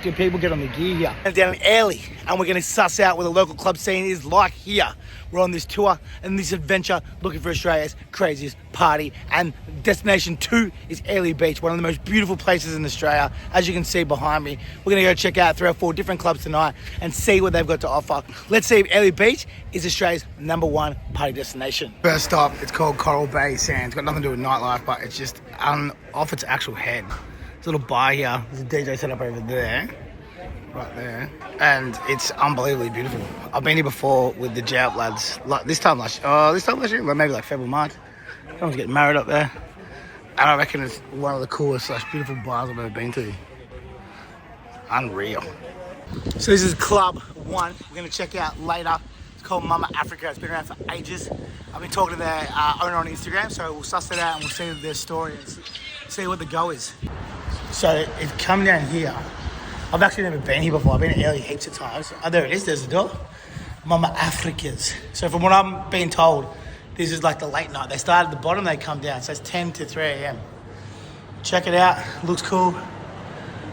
Do people get on the gear here? And down in Airlie, and we're going to suss out what the local club scene is like here. We're on this tour and this adventure looking for Australia's craziest party, and destination 2 is Airlie Beach, one of the most beautiful places in Australia. As you can see behind me, we're going to go check out 3 or 4 different clubs tonight and see what they've got to offer. Let's see if Airlie Beach is Australia's #1 party destination. First stop, it's called Coral Bay Sands. Got nothing to do with nightlife, but it's just off its actual head. There's a little bar here. There's a DJ set up over there. Right there. And it's unbelievably beautiful. I've been here before with the J-Up lads. Like this time last year, well, maybe like February, March. Everyone's getting married up there. And I reckon it's one of the coolest / beautiful bars I've ever been to. Unreal. So this is Club 1. We're going to check out later. It's called Mama Africa. It's been around for ages. I've been talking to their owner on Instagram, so we'll suss it out and we'll see their story and see what the go is. So it's come down here. I've actually never been here before. I've been to Airlie heaps of times. Oh, there it is. There's the door. Mama Africa's. So from what I'm being told, this is like the late night. They start at the bottom, they come down. So it's 10 to 3 a.m. Check it out. Looks cool.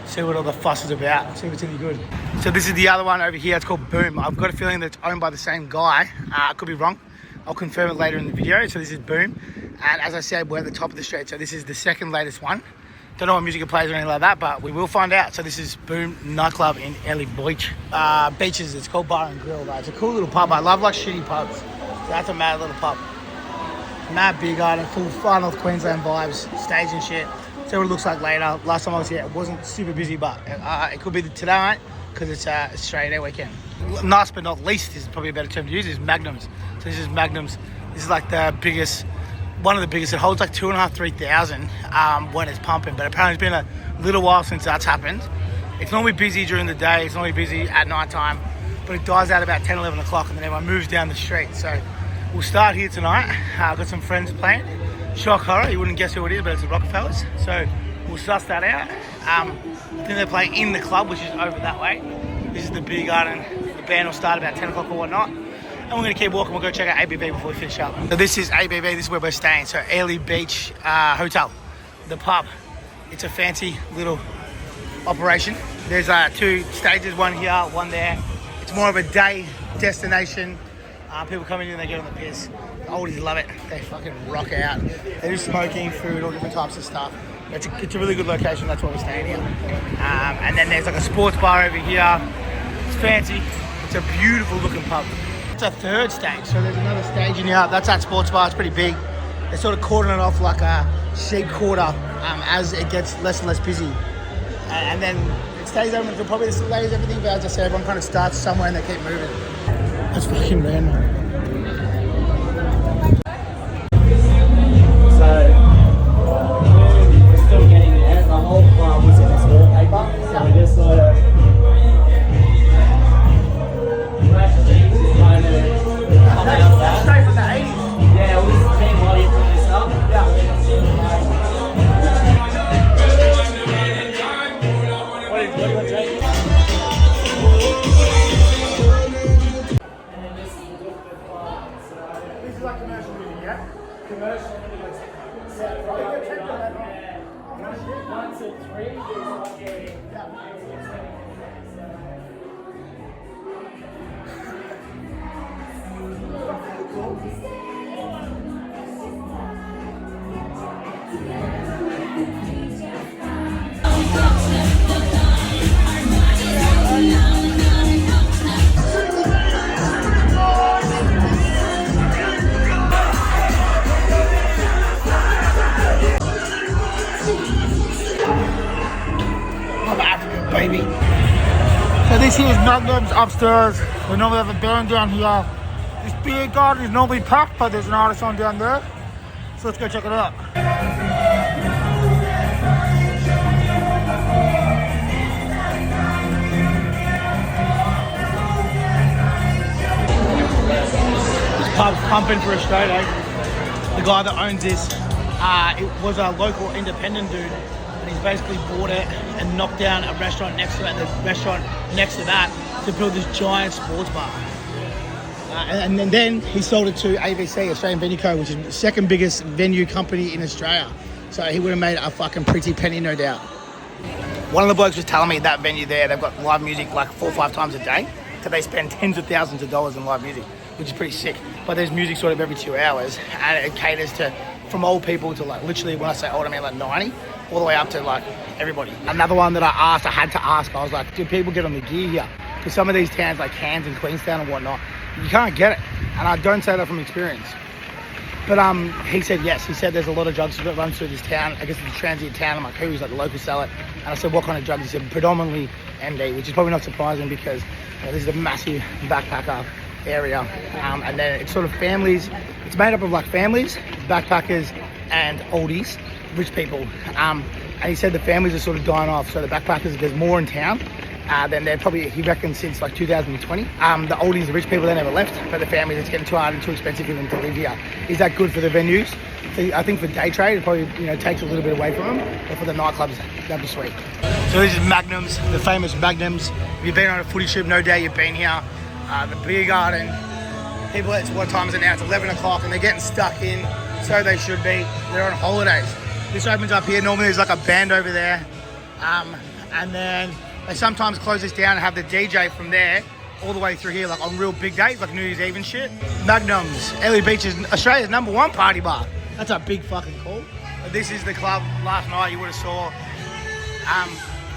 See what all the fuss is about. See if it's any good. So this is the other one over here. It's called Boom. I've got a feeling that it's owned by the same guy. I could be wrong. I'll confirm it later in the video. So this is Boom. And as I said, we're at the top of the street. So this is the second latest one. Don't know what music it plays or anything like that, but we will find out. So this is Boom Nightclub in Airlie Beach. Beaches, it's called Bar and Grill, right? It's a cool little pub. I love like shitty pubs. So that's a mad little pub. Mad beer garden, full far North Queensland vibes, stage and shit. See what it looks like later. Last time I was here, it wasn't super busy, but it could be tonight because it's Australia Day weekend. Last but not least, is probably a better term to use, is Magnums. So this is Magnums. This is like the biggest, one of the biggest. It holds like 2,500-3,000 when it's pumping, but apparently it's been a little while since that's happened. It's normally busy during the day, it's normally busy at night time, but it dies out about 10, 11 o'clock and then everyone moves down the street. So we'll start here tonight. I've got some friends playing. Shock horror, you wouldn't guess who it is, but it's the Rockefellers. So we'll suss that out. Then they play in the club, which is over that way. This is the beer garden. The band will start about 10 o'clock or whatnot. And we're going to keep walking. We'll go check out ABB before we finish up. So this is ABB. This is where we're staying. So Airlie Beach Hotel, the pub. It's a fancy little operation. There's 2 stages, one here, one there. It's more of a day destination. People come in and they get on the piss. The oldies love it. They fucking rock out. They do smoking, food, all different types of stuff. It's a really good location. That's why we're staying here. And then there's like a sports bar over here. It's fancy. It's a beautiful looking pub. It's a 3rd stage, so there's another stage in here. That's that sports bar. It's pretty big. They're sort of cordoning it off like a sheep quarter as it gets less and less busy. And then it stays open until probably the ladies, everything. But as I said, everyone kind of starts somewhere and they keep moving. That's fucking random. We're still getting there. The whole club was in this wallpaper, so we just sort of Straight from the 80s. yeah, we'll just see while you put this up. What do you want to take? And then this is a little bit far. This is like commercial music, yeah? Commercial music. Set right up here. 1 to 3. Baby. So this here is Magnums upstairs. We normally have a band down here. This beer garden is normally packed, but there's an artist on down there. So let's go check it out. This pub's pumping for Australia. The guy that owns this, it was a local independent dude. And he's basically bought it and knocked down a restaurant next to it and the restaurant next to that to build this giant sports bar. And then he sold it to AVC, Australian Venue Co, which is the 2nd biggest venue company in Australia. So he would have made a fucking pretty penny, no doubt. One of the blokes was telling me that venue there, they've got live music like 4 or 5 times a day. So they spend tens of thousands of dollars in live music, which is pretty sick. But there's music sort of every 2 hours, and it caters to from old people to like literally, when I say old, I mean like 90, all the way up to like everybody. Another one that I had to ask, I was like, do people get on the gear here? Because some of these towns like Cairns and Queenstown and whatnot, you can't get it. And I don't say that from experience. But he said yes. He said there's a lot of drugs that runs through this town. I guess it's a transient town. I'm like, who? He's like, the locals sell it. And I said, what kind of drugs? He said, predominantly MD, which is probably not surprising because this is a massive backpacker area. And then it's sort of families. It's made up of like families, backpackers, and oldies, rich people. And he said the families are sort of dying off. So the backpackers, there's more in town. Then they're probably, he reckons, since like 2020. The oldies, the rich people, they never left, but the families, it's getting too hard and too expensive for them to live here. Is that good for the venues? I think for day trade, it probably takes a little bit away from them, but for the nightclubs, that'd be sweet. So this is Magnums, the famous Magnums. If you've been on a footy trip, no doubt you've been here. The beer garden, people, it's what time is it now? It's 11 o'clock and they're getting stuck in, so they should be. They're on holidays. This opens up here. Normally there's like a band over there, and then they sometimes close this down and have the DJ from there all the way through here, like on real big days, like New Year's Eve and shit. Magnums, Airlie Beach is Australia's #1 party bar. That's a big fucking call. But this is the club. Last night you would have saw.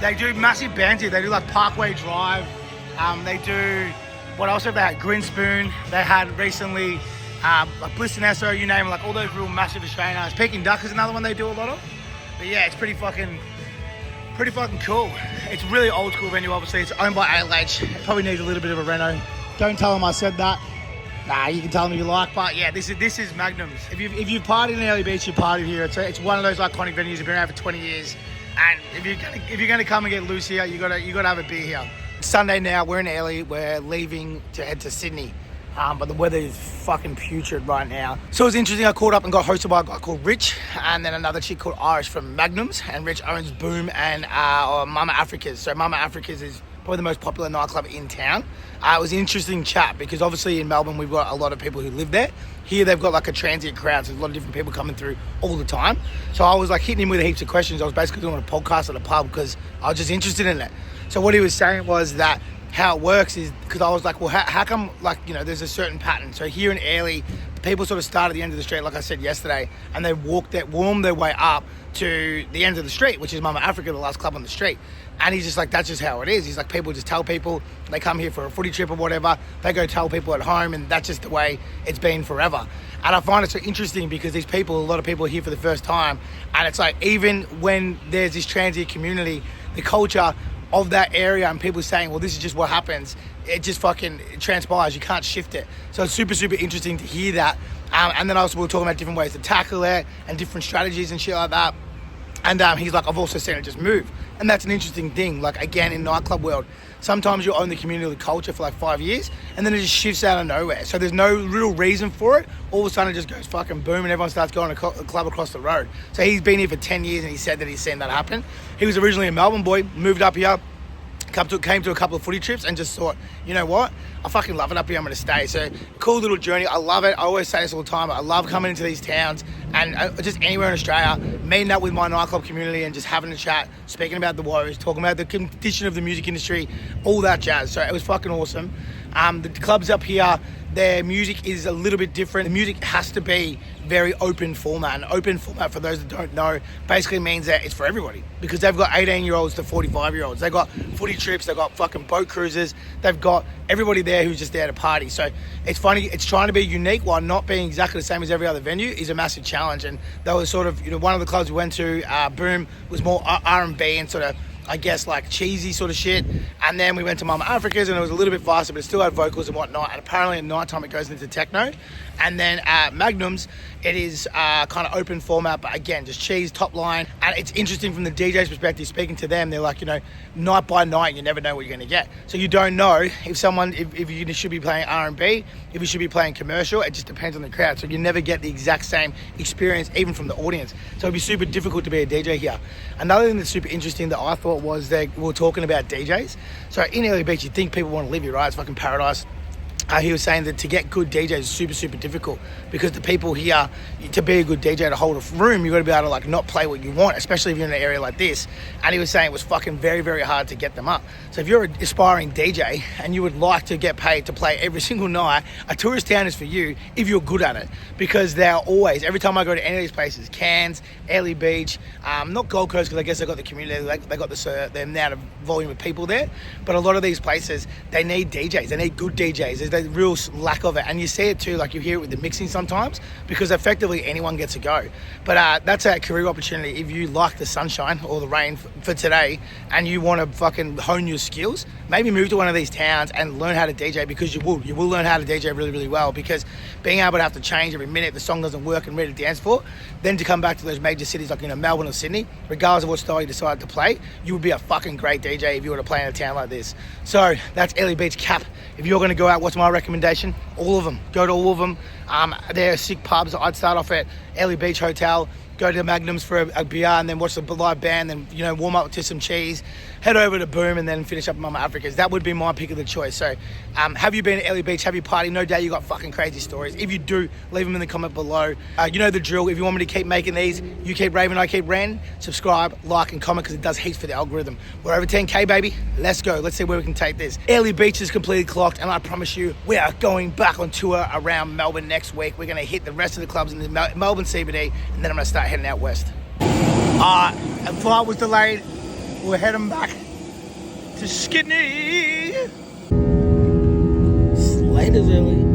They do massive bands here. They do like Parkway Drive. They do, what else have they had? Green Spoon. They had recently like Bliss and Esso, you name it, like all those real massive Australian artists. Peking Duck is another one they do a lot of. But yeah, it's pretty fucking cool. It's a really old school venue, obviously. It's owned by ALH. It probably needs a little bit of a reno. Don't tell them I said that. Nah, you can tell them if you like, but yeah, this is Magnums. If you've partied in Airlie Beach, you've partied here. It's one of those iconic venues. It's been around for 20 years. And if you're gonna come and get loose here, you gotta have a beer here. It's Sunday now, we're in Airlie, we're leaving to head to Sydney. But the weather is fucking putrid right now. So it was interesting, I caught up and got hosted by a guy called Rich, and then another chick called Irish from Magnums, and Rich owns Boom and Mama Africa's. So Mama Africa's is probably the most popular nightclub in town. It was an interesting chat because obviously in Melbourne we've got a lot of people who live there. Here they've got like a transient crowd, so there's a lot of different people coming through all the time. So I was like hitting him with heaps of questions. I was basically doing a podcast at a pub because I was just interested in it. So what he was saying was that how it works is, because I was like, well, how come, like, there's a certain pattern. So here in Airlie, people sort of start at the end of the street, like I said yesterday, and they warm their way up to the end of the street, which is Mama Africa, the last club on the street. And he's just like, that's just how it is. He's like, people just tell people, they come here for a footy trip or whatever, they go tell people at home, and that's just the way it's been forever. And I find it so interesting because these people, a lot of people are here for the first time, and it's like, even when there's this transient community, the culture of that area and people saying, well, this is just what happens, it just fucking transpires, you can't shift it. So it's super interesting to hear that. And then also we were talking about different ways to tackle it and different strategies and shit like that. And he's like, I've also seen it just move. And that's an interesting thing. Like, again, in nightclub world, sometimes you own the community, the culture for like 5 years, and then it just shifts out of nowhere. So there's no real reason for it. All of a sudden it just goes fucking boom and everyone starts going to a club across the road. So he's been here for 10 years and he said that he's seen that happen. He was originally a Melbourne boy, moved up here, came to a couple of footy trips and just thought, you know what, I fucking love it up here, I'm going to stay. So cool little journey, I love it. I always say this all the time, I love coming into these towns and just anywhere in Australia, meeting up with my nightclub community and just having a chat, speaking about the woes, talking about the condition of the music industry, all that jazz. So it was fucking awesome. The clubs up here, their music is a little bit different. The music has to be very open format. And open format, for those that don't know, basically means that it's for everybody, because they've got 18-year-olds to 45-year-olds. They've got footy trips, they've got fucking boat cruises, they've got everybody there who's just there to party. So it's funny, it's trying to be unique while not being exactly the same as every other venue is a massive challenge. And that was sort of, one of the clubs we went to, Boom, was more R&B and sort of, I guess, like cheesy sort of shit. And then we went to Mama Africa's and it was a little bit faster, but it still had vocals and whatnot. And apparently at night time it goes into techno. And then at Magnums, it is kind of open format, but again, just cheese, top line. And it's interesting from the DJ's perspective, speaking to them, they're like, night by night, you never know what you're going to get. So you don't know if you should be playing R&B, if you should be playing commercial. It just depends on the crowd. So you never get the exact same experience, even from the audience. So it'd be super difficult to be a DJ here. Another thing that's super interesting that I thought was that we were talking about DJs. So in Airlie Beach, you think people want to live here, right? It's fucking paradise. he was saying that to get good DJs is super, super difficult because the people here, to be a good DJ, to hold a room, you've got to be able to like not play what you want, especially if you're in an area like this. And he was saying it was fucking very, very hard to get them up. So if you're an aspiring DJ and you would like to get paid to play every single night, a tourist town is for you if you're good at it, because they're always, every time I go to any of these places, Cairns, Airlie Beach, not Gold Coast because I guess they got the community, they got the amount of volume of people there, but a lot of these places, they need DJs, they need good DJs. There's a real lack of it, and you see it too, like you hear it with the mixing sometimes, because effectively anyone gets a go. But that's a career opportunity if you like the sunshine or the rain for today and you want to fucking hone your skills. Maybe move to one of these towns and learn how to DJ, because you will learn how to DJ really, really well, because being able to have to change every minute if the song doesn't work and ready to dance for, then to come back to those major cities like Melbourne or Sydney, regardless of what style you decide to play, you would be a fucking great DJ if you were to play in a town like this. So that's Airlie Beach Cap. If you're going to go out, what's my recommendation? All of them. Go to all of them. They're sick pubs. I'd start off at Airlie Beach Hotel, go to Magnums for a beer, and then watch the live band, then warm up to some cheese, head over to Boom, and then finish up at Mama Africa's. That would be my pick of the choice. So have you been to Airlie Beach? Have you partied? No doubt you got fucking crazy stories. If you do, leave them in the comment below. You know the drill. If you want me to keep making these, you keep raving, I keep ranting. Subscribe, like, and comment, because it does heaps for the algorithm. We're over 10K, baby. Let's go. Let's see where we can take this. Airlie Beach is completely clocked, and I promise you, we are going back on tour around Melbourne next week. We're going to hit the rest of the clubs in the Melbourne CBD, and then I'm going to start heading out west. The flight was delayed. We're heading back to Sydney. Slaters early.